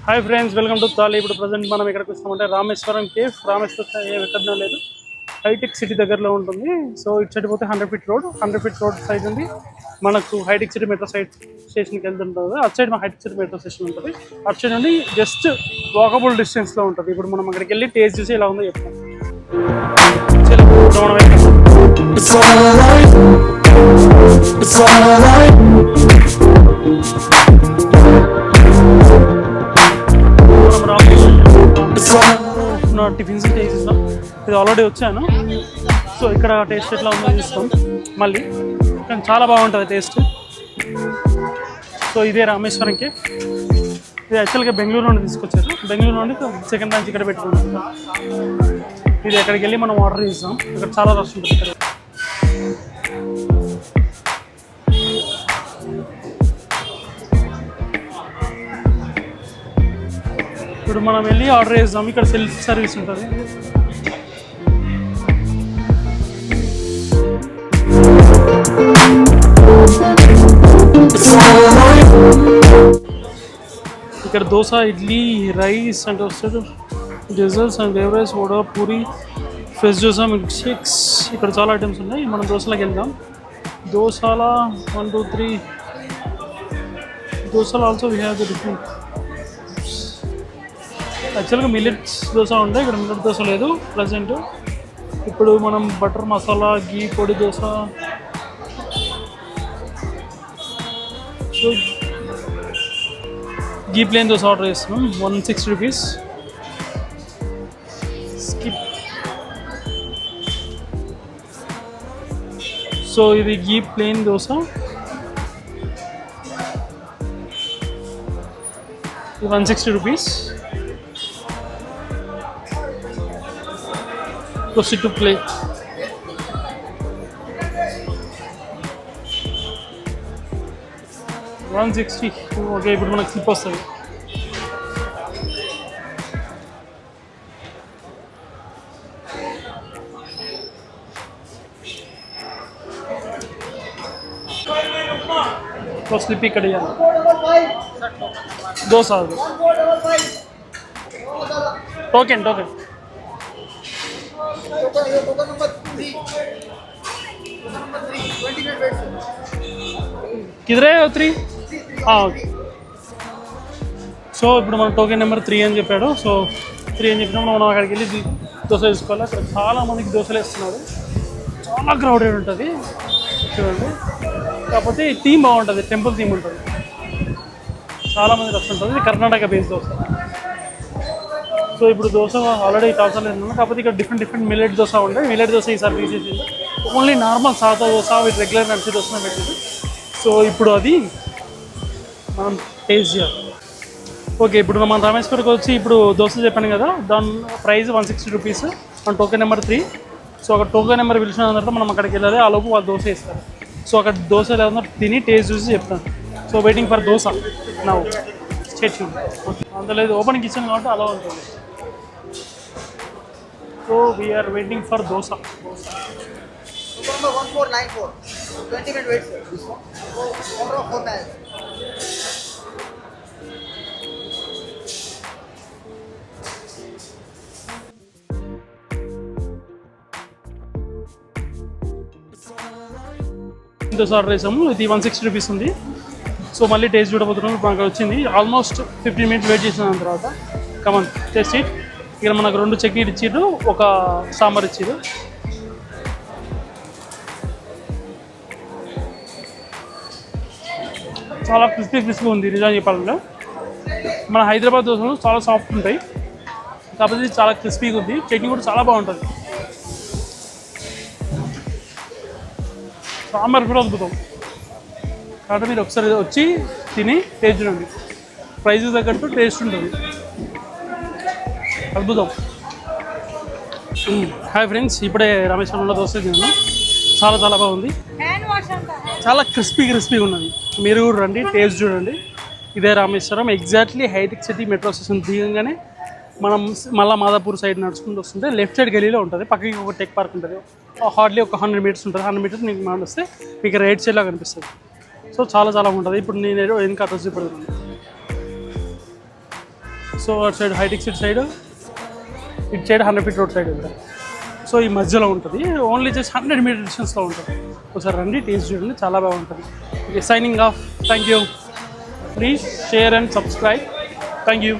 Hi friends, welcome to తాలి. ఇప్పుడు present మనం ఎక్కడికి వస్తామంటే రామేశ్వరం కేఫ్. రామేశ్వరం ఏం ఎక్కడనే లేదు, హైటెక్ సిటీ దగ్గరలో ఉంటుంది. సో ఇటు సైడ్ పోతే 100 ఫీట్ రోడ్ సైడ్ ఉంది మనకు హైటెక్ సిటీ మెట్రో స్టేషన్కి వెళ్తుంటుంది. అటు సైడ్ మా హైటెక్ సిటీ మెట్రో స్టేషన్ ఉంటుంది. అటు సైడ్ నుండి జస్ట్ వాకబుల్ డిస్టెన్స్లో ఉంటుంది. ఇప్పుడు మనం అక్కడికి వెళ్ళి టేస్ట్ చూసి ఎలా ఉందో చెప్తాం. టిఫిన్స్ టేస్ట్ చేస్తాం. ఇది ఆల్రెడీ వచ్చాను. సో ఇక్కడ టేస్ట్ ఎట్లా ఉందో చూస్తాం మళ్ళీ. కానీ చాలా బాగుంటుంది టేస్ట్. సో ఇదే రామేశ్వరం కేఫ్. ఇది యాక్చువల్గా బెంగళూరు నుండి తీసుకొచ్చారు. బెంగళూరు నుండి సెకండ్ బ్రాంచ్ ఇక్కడ పెట్టుకున్నాం. ఇది ఎక్కడికి వెళ్ళి మనం ఆర్డర్ చేస్తాం. ఇక్కడ చాలా రష్ ఉంటుంది. ఇక్కడ ఇప్పుడు మనం వెళ్ళి ఆర్డర్ చేద్దాం. ఇక్కడ సెల్ఫ్ సర్వీస్ ఉంటుంది. ఇక్కడ దోశ, ఇడ్లీ, రైస్ అంటే వస్తుంది. Desserts and beverage, vada, puri, fresh juice, milk shakes. ఇక్కడ చాలా ఐటమ్స్ ఉన్నాయి. మనం దోశలోకి వెళ్దాం. దోశల 1 2 3 దోశలు also we have the different. యాక్చువల్గా మిల్లెట్స్ దోశ ఉంటాయి, ఇక్కడ మిల్లెట్ దోశ లేదు ప్రజెంట్. ఇప్పుడు మనం బటర్ మసాలా, గీ పొడి దోశ, సో గీ ప్లేన్ దోశ ఆర్డర్ చేస్తున్నాం. 160 రూపీస్. స్కిప్. సో ఇది గీ ప్లేన్ దోశ. ఇది 160 rupees. Proceed to play. $160. Okay, ఇప్పుడు మనకు స్లిప్ వస్తుంది. స్లిప్ ఇక్కడ ఇవ్వాలి. దోశ టోకెన్ किधरे 3. ఓకే. సో ఇప్పుడు మన టోకెన్ నెంబర్ 3 అని చెప్పాడు. సో 3 అని చెప్పినప్పుడు మనం అక్కడికి వెళ్ళి దోశ తీసుకోవాలి. అక్కడ చాలా మందికి దోశలు వేస్తున్నారు. చాలా క్రౌడెడ్ ఉంటుంది చూడండి. కాకపోతే థీమ్ బాగుంటుంది, టెంపుల్ థీమ్ ఉంటుంది. చాలామంది రష్ ఉంటుంది. ఇది కర్ణాటక బేస్ దోశ. సో ఇప్పుడు దోశ ఆల్రెడీ టాసాలు ఉన్నాను. కాకపోతే ఇక్కడ డిఫరెంట్ మిల్లెట్ దోశ ఉంటాయి. మిల్లెట్ దోశ ఈసారి తీసేసింది. ఓన్లీ నార్మల్ సాదా దోశ విత్ రెగ్యులర్ నడిచి దోశ పెట్టింది. సో ఇప్పుడు అది మనం టేస్ట్ చేయాలి. ఓకే, ఇప్పుడు మన రామేశ్వరికి వచ్చి ఇప్పుడు దోశ చెప్పాను కదా, దాని ప్రైస్ 160 రూపీస్. మన టోకెన్ నెంబర్ 3. సో అక్కడ టోకెన్ నెంబర్ పిలిచిన తర్వాత మనం అక్కడికి వెళ్ళాలి. ఆ లోపు వాళ్ళు దోశ ఇస్తారు. సో అక్కడ దోశ లేదన్నా తిని టేస్ట్ చూసి చెప్తాను. So waiting for dosa now. State అంత లేదు, ఓపెన్ కిచెన్ కాబట్టి అలా ఉంటుంది. So we are waiting for dosa. Number 1494. 20 minutes wait, sir. This one. Order of 4 bags. Dosa order చేసాము. ఇది 160 రూపీస్ ఉంది. సో మళ్ళీ టేస్ట్ చూడబోతున్నాం. మనకు వచ్చింది ఆల్మోస్ట్ 15 మినిట్స్ వెయిట్ చేసిన తర్వాత కమన్ టేస్ట్ ఇట్. ఇక్కడ మనకు 2 చట్నీలు ఇచ్చిర్రు, ఒక సాంబార్ ఇచ్చిర్రు. చాలా క్రిస్పీగా ఉంది నిజంగా చెప్పాలంటే. మన హైదరాబాద్ దోశలు చాలా సాఫ్ట్ ఉంటాయి, కాకపోతే ఇది చాలా క్రిస్పీగా ఉంది. చట్నీ కూడా చాలా బాగుంటుంది. సాంబార్ కూడా అద్భుతం. కాబట్టి మీరు ఒకసారి వచ్చి తిని టేస్ట్ చూడండి. ప్రైస్ తగ్గట్టు టేస్ట్ ఉంటుంది. అద్భుతం. హాయ్ ఫ్రెండ్స్, ఇప్పుడే రామేశ్వరంలో దోశ తిన్నాను. చాలా బాగుంది. చాలా క్రిస్పీగా ఉన్నది. మీరు కూడా రండి, టేస్ట్ చూడండి. ఇదే Rameswaram. Exactly hitech city metro station దిగంగానే మనం మళ్ళీ మాదాపూర్ సైడ్ నడుచుకుంటూ వస్తుంటే లెఫ్ట్ సైడ్ గలీలో ఉంటుంది. పక్కకి ఒక టెక్ పార్క్ ఉంటుంది. హార్డ్లీ ఒక 100 మీటర్స్ ఉంటుంది. 100 మీటర్స్ మీకు మనం వస్తే మీకు రైట్ సైడ్లో కనిపిస్తుంది. సో చాలా ఉంటుంది. ఇప్పుడు నేను ఎందుకు అడ్రస్ చూపెడుతున్నాను. సో అటు సైడ్ హైటెక్ సిటీ సైడ్, ఇటు సైడ్ 100 ఫీట్ రోడ్ సైడ్ ఉంటుంది. సో ఈ మధ్యలో ఉంటుంది, ఓన్లీ జస్ట్ 100 మీటర్ డిస్టెన్స్లో ఉంటుంది. ఒకసారి రండి, టేస్ట్ చూడండి, చాలా బాగుంటుంది. Okay, signing off. Thank you. Please share and subscribe. Thank you.